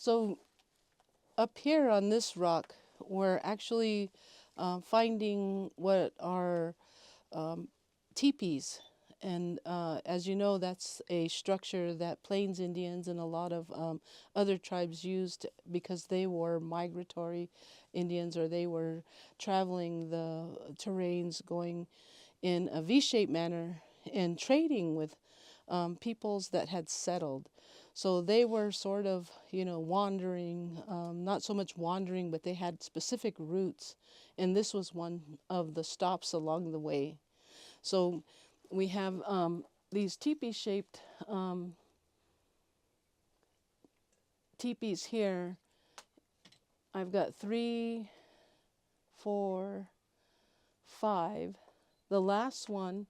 So up here on this rock, we're actually finding what are teepees. And as you know, that's a structure that Plains Indians and a lot of other tribes used because they were migratory Indians, or they were traveling the terrains going in a V-shaped manner and trading with peoples that had settled. So they were sort of, wandering, not so much wandering, but they had specific routes. And this was one of the stops along the way. So we have these teepee-shaped teepees here. I've got 3, 4, 5. The last one,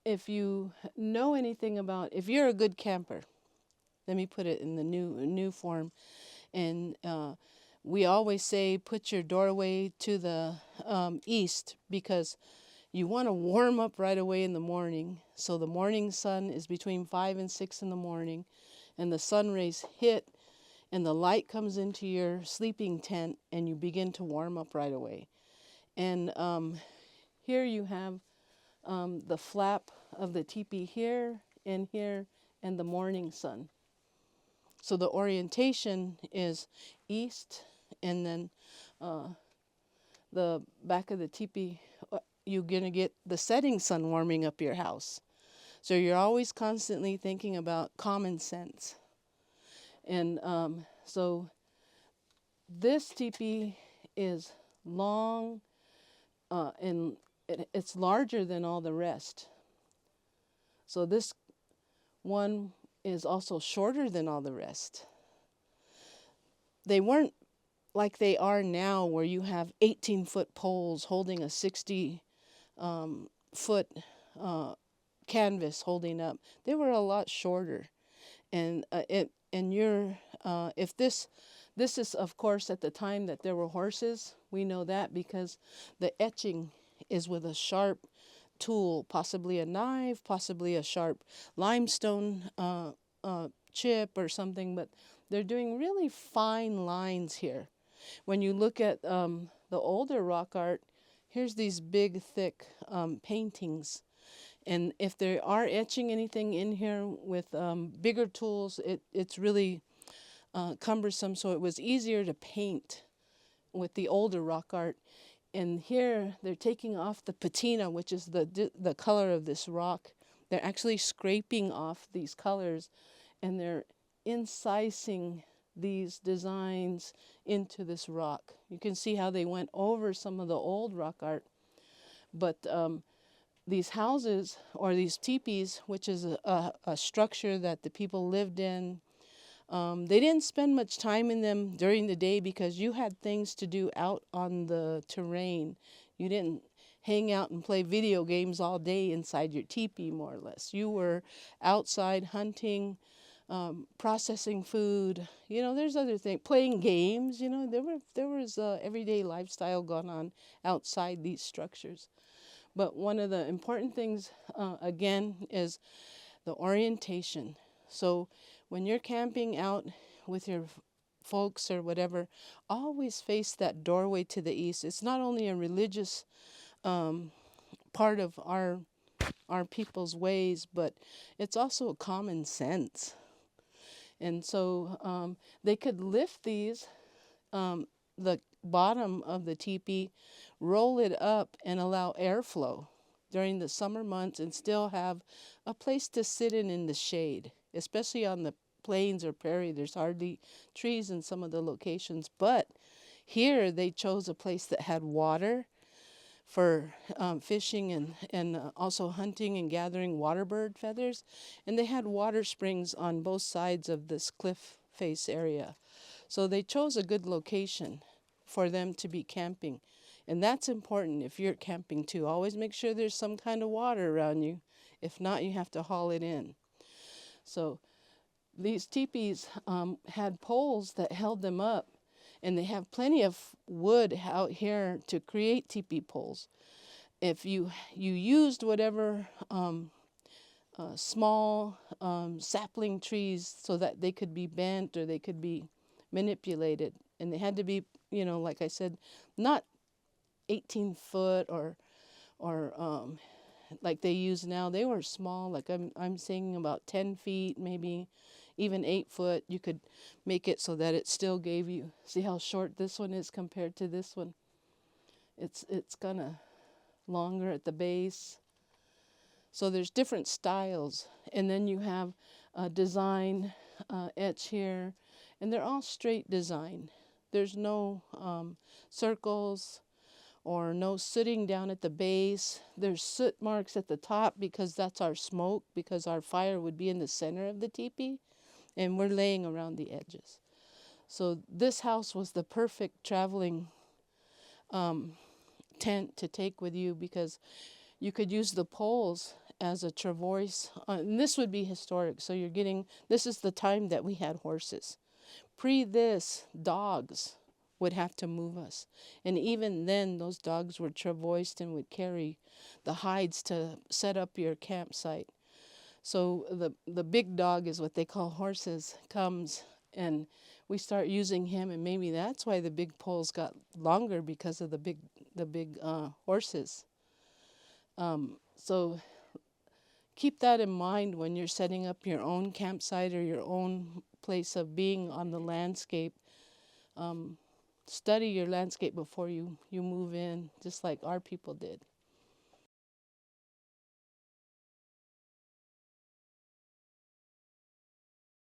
if you know anything about, if you're a good camper, let me put it in the new form, and we always say put your doorway to the east, because you want to warm up right away in the morning. So the morning sun is between 5 and 6 in the morning, and the sun rays hit, and the light comes into your sleeping tent, and you begin to warm up right away. And here you have the flap of the teepee here and here, and the morning sun. So the orientation is east, and then the back of the teepee, you're going to get the setting sun warming up your house. So you're always constantly thinking about common sense. And so this teepee is long, and it's larger than all the rest. So this one is also shorter than all the rest. They weren't like they are now, where you have 18-foot poles holding a 60-foot canvas holding up. They were a lot shorter, and if this is, of course, at the time that there were horses. We know that because the etching is with a sharp tool, possibly a knife, possibly a sharp limestone chip or something, but they're doing really fine lines here. When you look at the older rock art, here's these big, thick paintings. And if they are etching anything in here with bigger tools, it's really cumbersome. So it was easier to paint with the older rock art. And here they're taking off the patina, which is the color of this rock. They're actually scraping off these colors, and they're incising these designs into this rock. You can see how they went over some of the old rock art. But these houses, or these teepees, which is a structure that the people lived in, they didn't spend much time in them during the day because you had things to do out on the terrain. You didn't hang out and play video games all day inside your teepee, more or less. You were outside hunting, processing food. There's other things, playing games. There was everyday lifestyle going on outside these structures. But one of the important things, again, is the orientation. So when you're camping out with your folks or whatever, always face that doorway to the east. It's not only a religious part of our people's ways, but it's also a common sense. And so they could lift these, the bottom of the teepee, roll it up and allow airflow during the summer months, and still have a place to sit in the shade, especially on the plains or prairie. There's hardly trees in some of the locations, but here they chose a place that had water for fishing and also hunting and gathering waterbird feathers. And they had water springs on both sides of this cliff face area. So they chose a good location for them to be camping. And that's important if you're camping too. Always make sure there's some kind of water around you. If not, you have to haul it in. So these teepees had poles that held them up, and they have plenty of wood out here to create teepee poles. If you used whatever small sapling trees so that they could be bent or they could be manipulated. And they had to be, like I said, not 18 foot or like they use now. They were small, like I'm saying about 10 feet, maybe even 8 foot. You could make it so that it still gave you, see how short this one is compared to this one. It's kind of longer at the base. So there's different styles. And then you have design, etch here, and they're all straight design. There's no circles or no sooting down at the base. There's soot marks at the top because that's our smoke, because our fire would be in the center of the teepee, and we're laying around the edges. So this house was the perfect traveling tent to take with you, because you could use the poles as a traverse. And this would be historic. So this is the time that we had horses. Pre this, dogs would have to move us. And even then, those dogs were traversed and would carry the hides to set up your campsite. So the big dog is what they call horses, comes, and we start using him, and maybe that's why the big poles got longer, because of the big horses. So keep that in mind when you're setting up your own campsite or your own place of being on the landscape. Study your landscape before you move in, just like our people did.